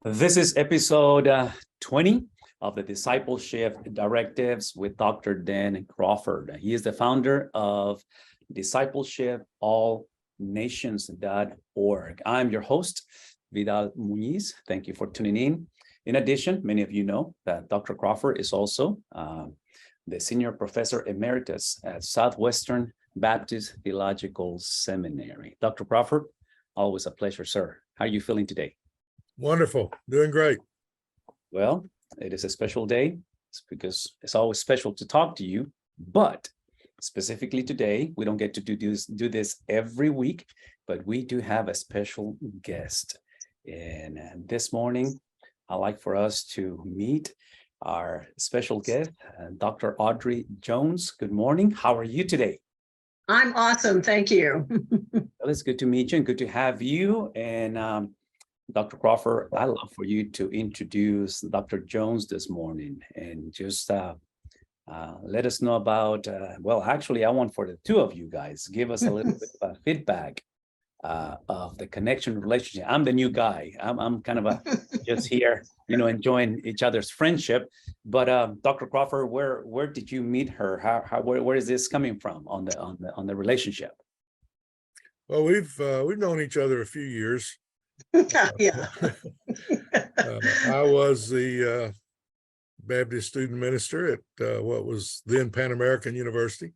This is episode 20 of the Discipleship Directives with Dr. Crawford. He is the founder of discipleshipallnations.org. I'm your host, Vidal Muñiz. Thank you for tuning in. In addition, many of you know that Dr. Crawford is also the senior professor emeritus at Southwestern Baptist Theological Seminary. Dr. Crawford, always a pleasure, sir. How are you feeling today? Wonderful. Doing great. Well, it is a special day. It's because it's always special to talk to you, but specifically today, we don't get to do this every week, but we do have a special guest. And this morning, I'd like for us to meet our special guest, Dr. Audrey Jones. Good morning. How are you today? I'm awesome. Thank you. Well, it's good to meet you and good to have you. And Dr. Crawford, I'd love for you to introduce Dr. Jones this morning and just let us know about, well, actually, I want for the two of you guys, give us a little bit of feedback of the connection relationship. I'm the new guy. I'm kind of just here, enjoying each other's friendship. But Dr. Crawford, where did you meet her? Where is this coming from on the relationship? Well, we've known each other a few years. Yeah. I was the Baptist student minister at what was then Pan American University.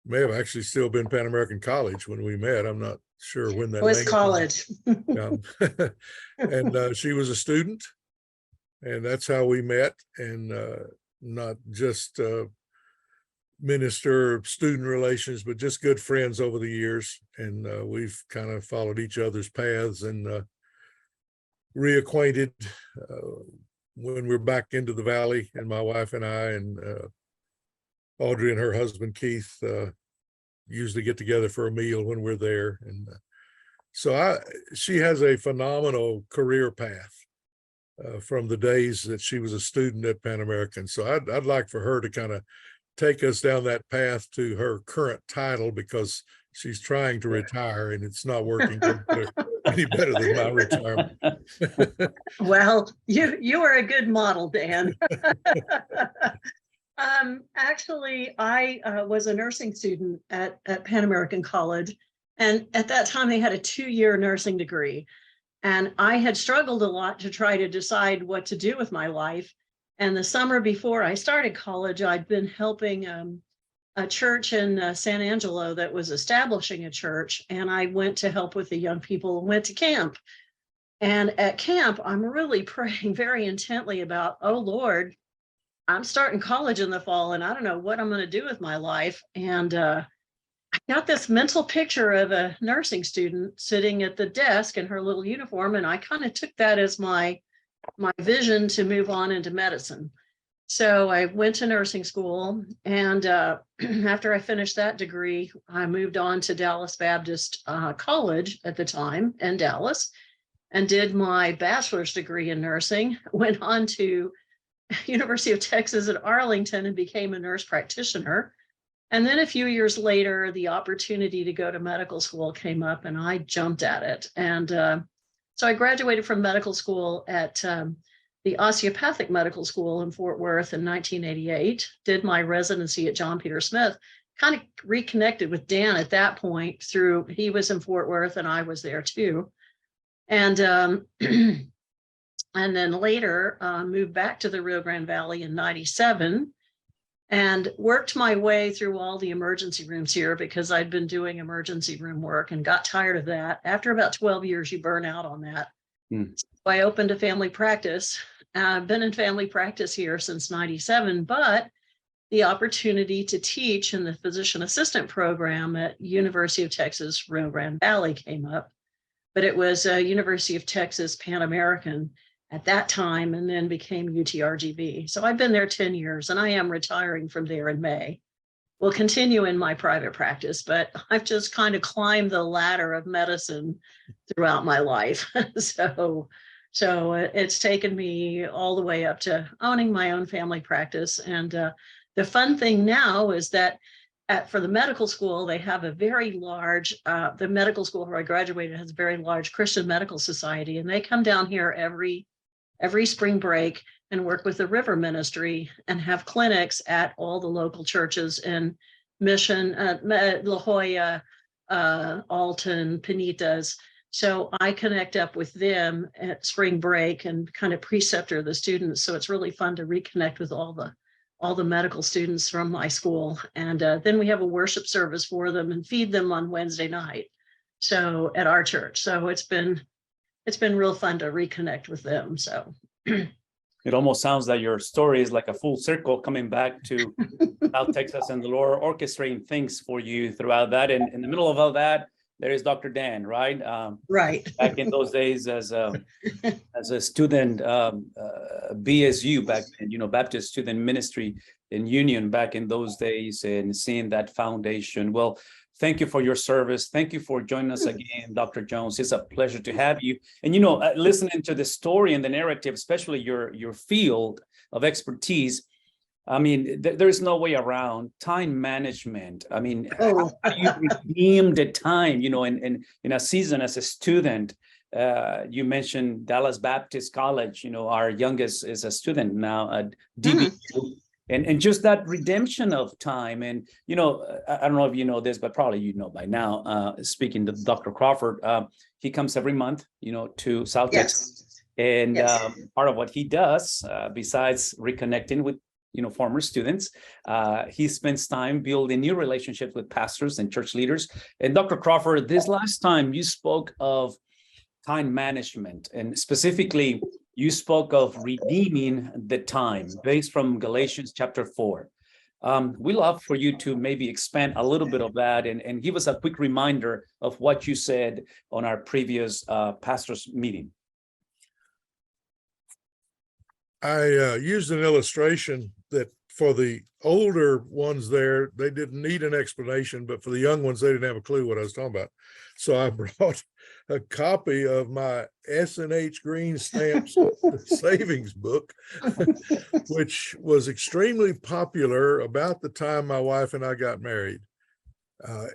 May have actually still been Pan American College when we met. I'm not sure when that It was college. And she was a student, and that's how we met. And not just minister-student relations, but just good friends over the years. And we've kind of followed each other's paths and reacquainted when we're back into the Valley, and my wife and I and Audrey and her husband, Keith, usually get together for a meal when we're there. And she has a phenomenal career path from the days that she was a student at Pan American. So I'd like for her to kind of take us down that path to her current title, because she's trying to retire and it's not working any better than my retirement. Well, you are a good model, Dan. Actually, I was a nursing student at Pan American College, and at that time they had a 2-year nursing degree, and I had struggled a lot to try to decide what to do with my life. And the summer before I started college, I'd been helping a church in San Angelo that was establishing a church. And I went to help with the young people and went to camp. And at camp, I'm really praying very intently about, oh, Lord, I'm starting college in the fall and I don't know what I'm going to do with my life. And I got this mental picture of a nursing student sitting at the desk in her little uniform. And I kind of took that as my vision to move on into medicine. So I went to nursing school, and after I finished that degree, I moved on to Dallas Baptist College at the time in Dallas and did my bachelor's degree in nursing, went on to University of Texas at Arlington and became a nurse practitioner. And then a few years later, the opportunity to go to medical school came up and I jumped at it. And so I graduated from medical school at the Osteopathic Medical School in Fort Worth in 1988, did my residency at John Peter Smith, kind of reconnected with Dan at that point through, he was in Fort Worth and I was there too. And and then later moved back to the Rio Grande Valley in 97 and worked my way through all the emergency rooms here because I'd been doing emergency room work and got tired of that. After about 12 years, you burn out on that. So I opened a family practice. I've been in family practice here since 97, but the opportunity to teach in the physician assistant program at University of Texas, Rio Grande Valley came up, but it was University of Texas Pan American at that time, and then became UTRGV. So I've been there 10 years and I am retiring from there in May. Will continue in my private practice, but I've just kind of climbed the ladder of medicine throughout my life. So it's taken me all the way up to owning my own family practice. And the fun thing now is that for the medical school, they have a very large, the medical school where I graduated has a very large Christian medical society, and they come down here every spring break and work with the river ministry and have clinics at all the local churches in Mission, La Jolla, Alton, Penitas. So I connect up with them at spring break and kind of preceptor the students. So it's really fun to reconnect with all the medical students from my school. And then we have a worship service for them and feed them on Wednesday night. So at our church. So it's been real fun to reconnect with them. So it almost sounds like your story is like a full circle coming back to South Texas, and the Lord orchestrating things for you throughout that. And in the middle of all that, there is Dr. Dan, right? Right. Back in those days as a student, BSU back then, Baptist Student Ministry in Union back in those days, and seeing that foundation. Well, thank you for your service. Thank you for joining us again, Dr. Jones. It's a pleasure to have you. And, listening to the story and the narrative, especially your field of expertise, I mean, there's no way around time management. I mean, how you redeem the time, in a season as a student. You mentioned Dallas Baptist College, our youngest is a student now at DBU. And just that redemption of time. And, I don't know if you know this, but probably you know by now, speaking to Dr. Crawford, he comes every month, to South Texas. And part of what he does, besides reconnecting with, former students, he spends time building new relationships with pastors and church leaders. And Dr. Crawford, this last time you spoke of time management, and specifically, you spoke of redeeming the time based from Galatians chapter 4. We love for you to maybe expand a little bit of that and give us a quick reminder of what you said on our previous pastors meeting. I used an illustration that for the older ones there, they didn't need an explanation, but for the young ones, they didn't have a clue what I was talking about. So I brought a copy of my S&H Green Stamps savings book, which was extremely popular about the time my wife and I got married.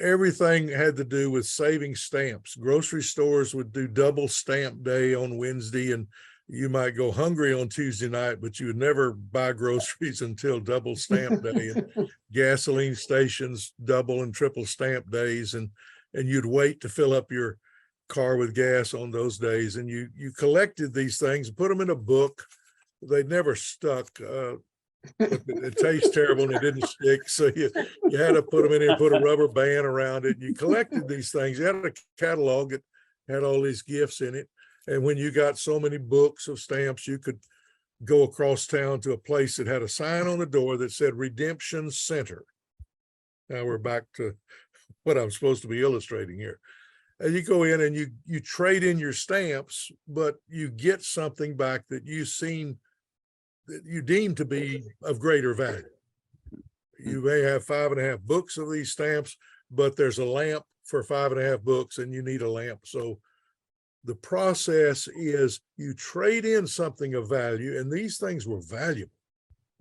Everything had to do with saving stamps. Grocery stores would do double stamp day on Wednesday, and you might go hungry on Tuesday night, but you would never buy groceries until double stamp day. And gasoline stations, double and triple stamp days, and you'd wait to fill up your car with gas on those days. And you collected these things, put them in a book. They never stuck. It tastes terrible and it didn't stick. So you had to put them in and put a rubber band around it. And you collected these things. You had a catalog that had all these gifts in it. And when you got so many books of stamps, you could go across town to a place that had a sign on the door that said Redemption Center. Now we're back to what I'm supposed to be illustrating here. And you go in and you trade in your stamps, but you get something back that you deem to be of greater value. You may have 5.5 books of these stamps, but there's a lamp for 5.5 books and you need a lamp. So the process is you trade in something of value, and these things were valuable.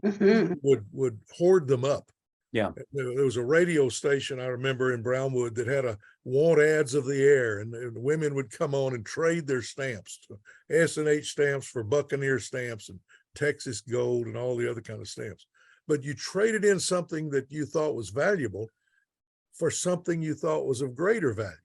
Would hoard them up. Yeah. There was a radio station I remember in Brownwood that had a want ads of the air, and the women would come on and trade their stamps, S&H stamps for Buccaneer stamps and Texas Gold and all the other kind of stamps. But you traded in something that you thought was valuable for something you thought was of greater value.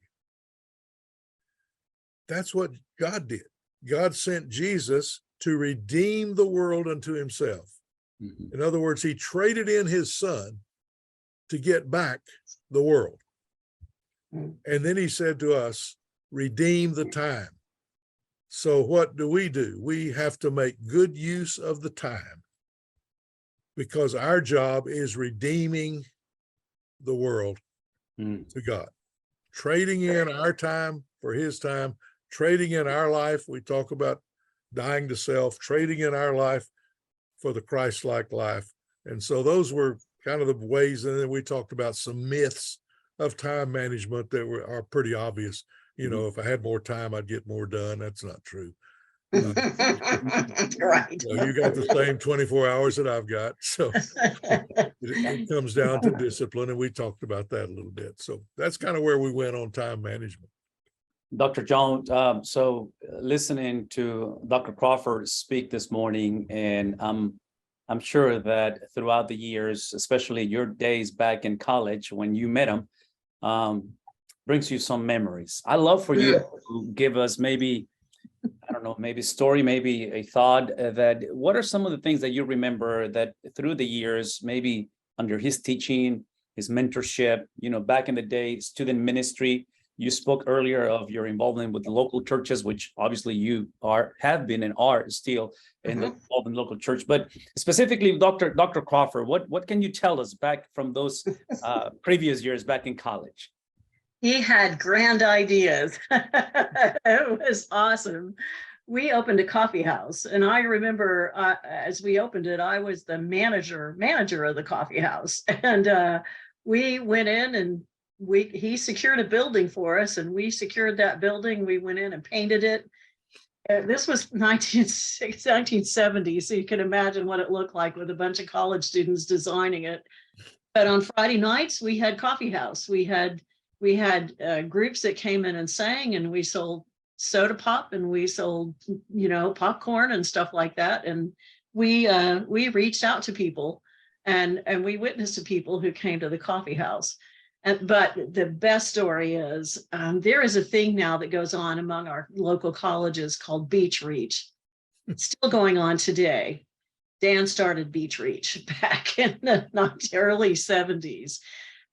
That's what God did. God sent Jesus to redeem the world unto himself. Mm-hmm. In other words, he traded in his son to get back the world. Mm-hmm. And then he said to us, redeem the time. So what do? We have to make good use of the time, because our job is redeeming the world to God, trading in our time for his time, trading in our life. We talk about dying to self, trading in our life for the Christ-like life. And so those were kind of the ways. And then we talked about some myths of time management that are pretty obvious. If I had more time, I'd get more done. That's not true. Right. You got the same 24 hours that I've got. So it comes down to discipline. And we talked about that a little bit. So that's kind of where we went on time management. Dr. Jones, so listening to Dr. Crawford speak this morning, and I'm sure that throughout the years, especially your days back in college when you met him, brings you some memories. I'd love for you to give us maybe, I don't know, maybe a story, maybe a thought that what are some of the things that you remember that through the years, maybe under his teaching, his mentorship, back in the day, student ministry. You spoke earlier of your involvement with local churches, which obviously you have been and are still involved in local church. But specifically, Dr. Crawford, what can you tell us back from those previous years back in college? He had grand ideas. It was awesome. We opened a coffee house, and I remember as we opened it, I was the manager of the coffee house, and we went in and he secured a building for us, and we secured that building. We went in and painted it. This was 1970, so you can imagine what it looked like with a bunch of college students designing it. But on Friday nights, we had coffee house. We had groups that came in and sang, and we sold soda pop, and we sold popcorn and stuff like that. And we reached out to people, and we witnessed to people who came to the coffee house. But the best story is there is a thing now that goes on among our local colleges called Beach Reach. It's still going on today. Dan started Beach Reach back in the early 70s.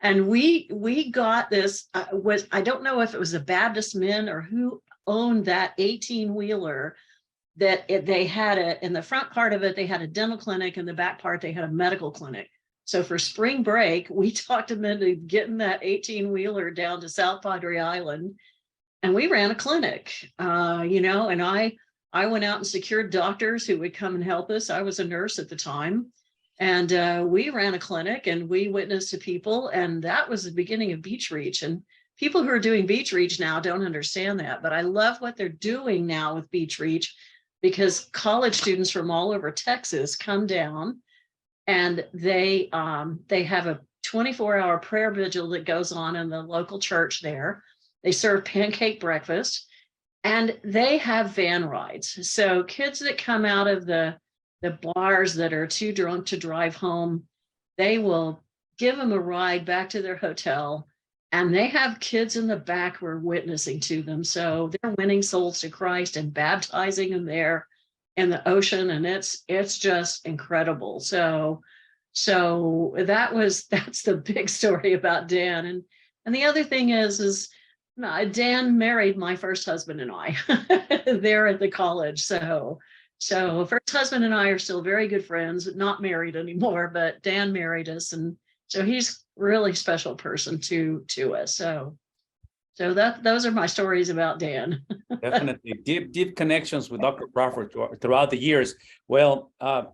And we got this, I don't know if it was the Baptist men or who owned that 18-wheeler that they had in the front part of it, they had a dental clinic, and the back part, they had a medical clinic. So for spring break, we talked them into getting that 18-wheeler down to South Padre Island, and we ran a clinic, and I went out and secured doctors who would come and help us. I was a nurse at the time, and we ran a clinic, and we witnessed to people, and that was the beginning of Beach Reach. And people who are doing Beach Reach now don't understand that, but I love what they're doing now with Beach Reach, because college students from all over Texas come down, and they have a 24-hour prayer vigil that goes on in the local church there. They serve pancake breakfast, and they have van rides. So kids that come out of the bars that are too drunk to drive home, they will give them a ride back to their hotel, and they have kids in the back who are witnessing to them. So they're winning souls to Christ and baptizing them there in the ocean, and it's just incredible. So that's the big story about Dan. And the other thing is Dan married my first husband and I there at the college. So first husband and I are still very good friends, not married anymore, but Dan married us, and so he's a really special person to us. So those are my stories about Dan. Definitely deep connections with Dr. Crawford throughout the years. Well, I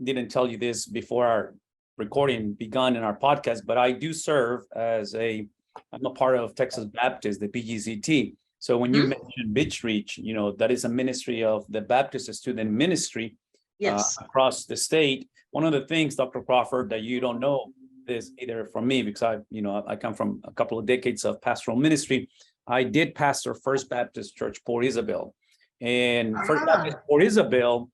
didn't tell you this before our recording began in our podcast, but I do serve I'm a part of Texas Baptist, the PGCT. So when you mentioned Beach Reach, that is a ministry of the Baptist student ministry across the state. One of the things, Dr. Crawford, that you don't know this either from me, because I come from a couple of decades of pastoral ministry. I did pastor First Baptist Church, Port Isabel, and First Baptist Port Isabel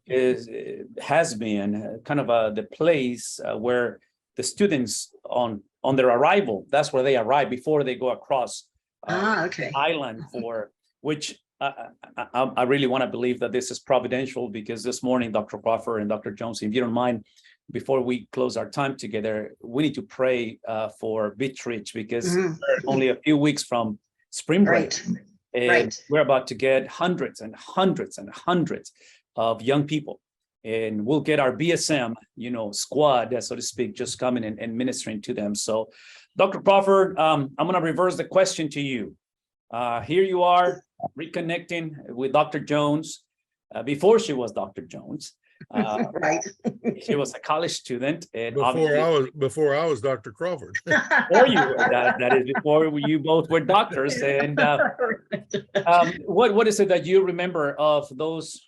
has been kind of the place where the students on their arrival, that's where they arrive before they go across the island, for which I really want to believe that this is providential, because this morning, Dr. Crawford and Dr. Jones, if you don't mind, before we close our time together, we need to pray for Beach Reach, because we're only a few weeks from spring break. And we're about to get hundreds and hundreds and hundreds of young people. And we'll get our BSM, squad, so to speak, just coming and ministering to them. So, Dr. Crawford, I'm going to reverse the question to you. Here you are reconnecting with Dr. Jones before she was Dr. Jones. Right. She was a college student, and Before I was Dr. Crawford. before you were that is before you both were doctors. And what is it that you remember of those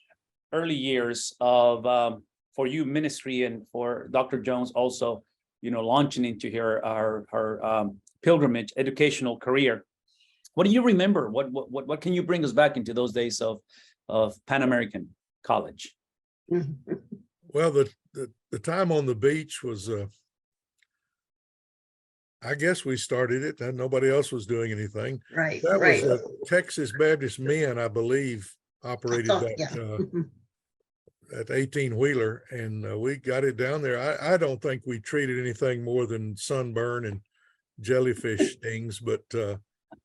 early years of for you ministry, and for Dr. Jones also, launching into her pilgrimage educational career? What do you remember? What can you bring us back into those days of Pan American College? Well, the time on the beach was, I guess we started it, and nobody else was doing anything. Right. That Right. was Texas Baptist Men, I believe, operated Yeah. that 18-wheeler, and we got it down there. I don't think we treated anything more than sunburn and jellyfish stings, but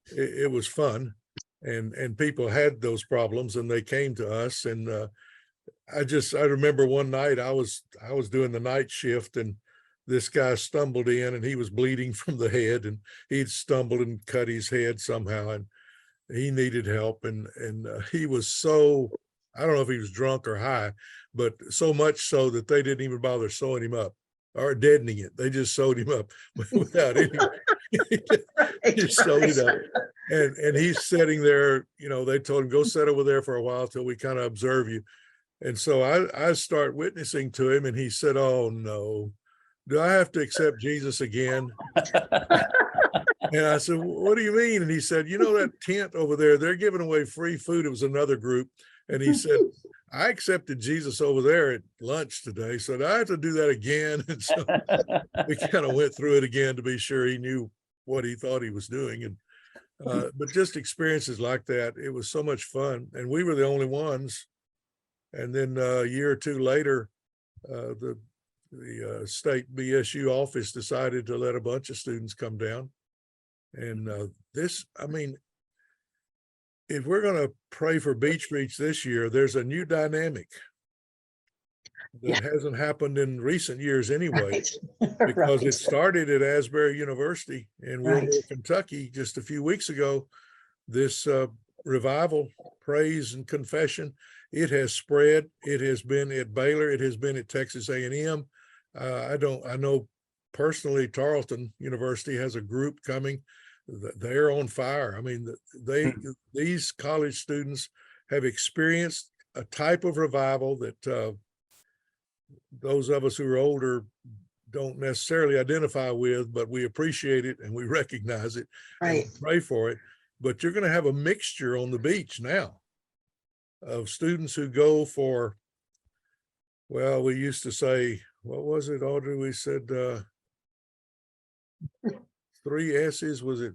it was fun, and people had those problems, and they came to us. And I remember one night I was doing the night shift, and this guy stumbled in, and he was bleeding from the head, and he'd stumbled and cut his head somehow, and he needed help. And he was so, I don't know if he was drunk or high, but so much so that they didn't even bother sewing him up or deadening it. They just sewed him up without any. Just sewed it up. And he's sitting there, they told him, go sit over there for a while till we kind of observe you. And so I start witnessing to him, and he said, oh no, do I have to accept Jesus again? And I said, what do you mean? And he said, that tent over there, they're giving away free food. It was another group. And he said, I accepted Jesus over there at lunch today. So do I have to do that again? And so we kind of went through it again to be sure he knew what he thought he was doing. And but just experiences like that, it was so much fun. And we were the only ones. And then a year or two later, the state BSU office decided to let a bunch of students come down. And if we're going to pray for Beach Reach this year, there's a new dynamic that hasn't happened in recent years anyway, because it started at Asbury University in Wilmore, Kentucky, just a few weeks ago. This revival, praise, and confession, it has spread. It has been at Baylor. It has been at Texas A&M. I know personally, Tarleton University has a group coming. They're on fire. I mean, these college students have experienced a type of revival that those of us who are older don't necessarily identify with, but we appreciate it and we recognize it. Right. And pray for it. But you're going to have a mixture on the beach now of students who go for, well, we used to say, what was it, Audrey? We said 3 S's. Was it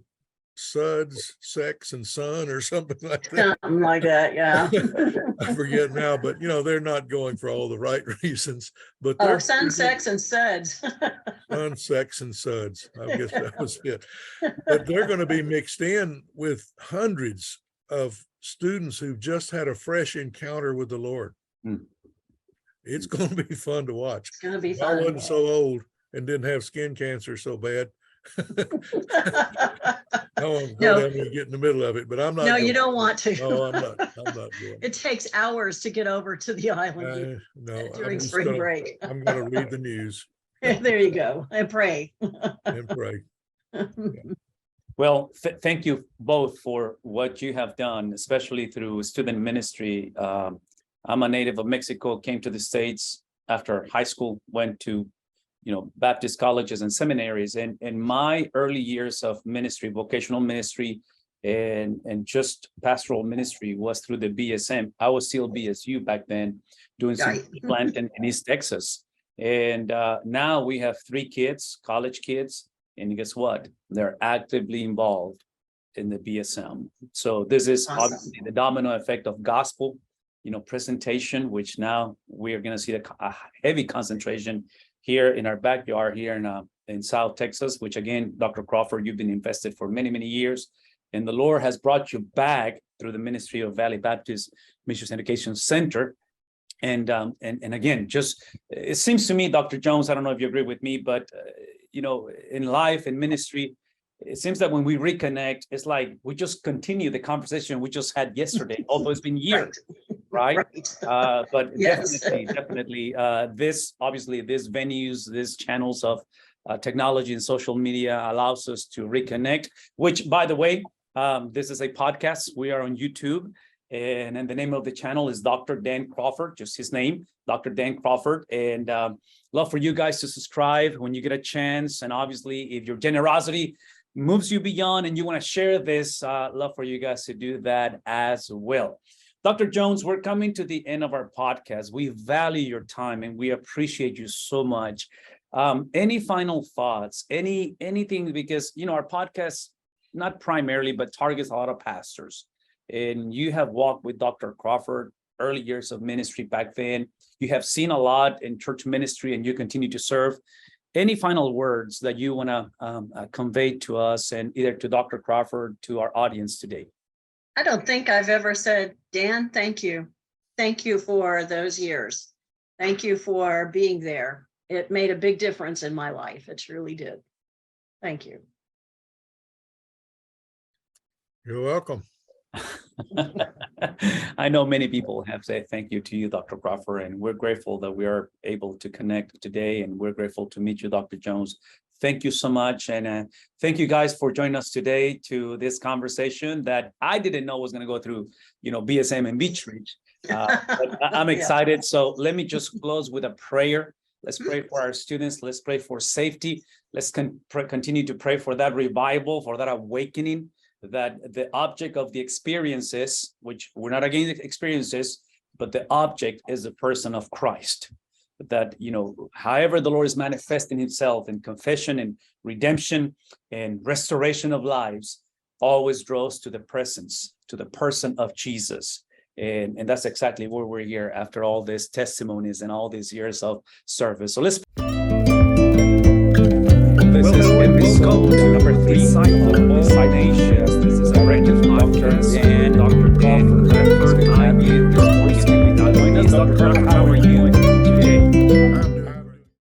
suds, sex, and sun, or something like that? Something like that, yeah. I forget now, but they're not going for all the right reasons. But sun, sex, and suds. Sun, sex, and suds. I guess that was it. But they're going to be mixed in with hundreds of students who've just had a fresh encounter with the Lord. It's going to be fun to watch. It's going to be I fun. wasn't so old and didn't have skin cancer so bad. I want to go down and get in the middle of it, but I'm not. No, you don't want to. No, I'm not doing it. Takes hours to get over to the island during spring break. I'm going to read the news. There you go. And pray. And pray. Yeah. Well, thank you both for what you have done, especially through student ministry. I'm a native of Mexico, came to the States after high school, went to Baptist colleges and seminaries. And in my early years of ministry, vocational ministry, and just pastoral ministry was through the BSM. I was still BSU back then, doing some planting in East Texas. And now we have 3 kids, college kids, and guess what? They're actively involved in the BSM. So this is obviously the domino effect of gospel, presentation, which now we are going to see a heavy concentration here in our backyard here in South Texas, which again, Dr. Crawford, you've been invested for many, many years. And the Lord has brought you back through the ministry of Valley Baptist Missions Education Center. And again, just, it seems to me, Dr. Jones, I don't know if you agree with me, but, in life and ministry, it seems that when we reconnect, it's like we just continue the conversation we just had yesterday, although it's been years. right? But Yes. definitely, this obviously these venues, these channels of technology and social media allows us to reconnect. Which, by the way, this is a podcast. We are on YouTube, and the name of the channel is Dr. Dan Crawford, just his name, Dr. Dan Crawford. And love for you guys to subscribe when you get a chance. And obviously, if your generosity moves you beyond and you want to share this, love for you guys to do that as well. Dr. Jones, we're coming to the end of our podcast. We value your time and we appreciate you so much. Any final thoughts, anything, because, you know, our podcast, not primarily, but targets a lot of pastors. And you have walked with Dr. Crawford, early years of ministry back then. You have seen a lot in church ministry and you continue to serve. Any final words that you want to convey to us and either to Dr. Crawford, to our audience today? I don't think I've ever said, Dan, thank you. Thank you for those years. Thank you for being there. It made a big difference in my life. It truly did. Thank you. You're welcome. I know many people have said thank you to you, Dr. Crawford, and we're grateful that we are able to connect today, and we're grateful to meet you, Dr. Jones. Thank you so much, and thank you guys for joining us today to this conversation that I didn't know was going to go through, you know, BSM and Beach Reach. But I'm excited. So let me just close with a prayer. Let's pray for our students. Let's pray for safety. Let's continue to pray for that revival, for that awakening, that the object of the experiences, which we're not against experiences, but the object is the person of Christ. That, you know, however the Lord is manifesting himself in confession and redemption and restoration of lives, always draws to the presence, to the person of Jesus. And that's exactly where we're here after all these testimonies and all these years of service. So let's. This is episode number 3 of Discipleship. This is Directives podcast and Dr. Crawford. Dr. Crawford, how are you?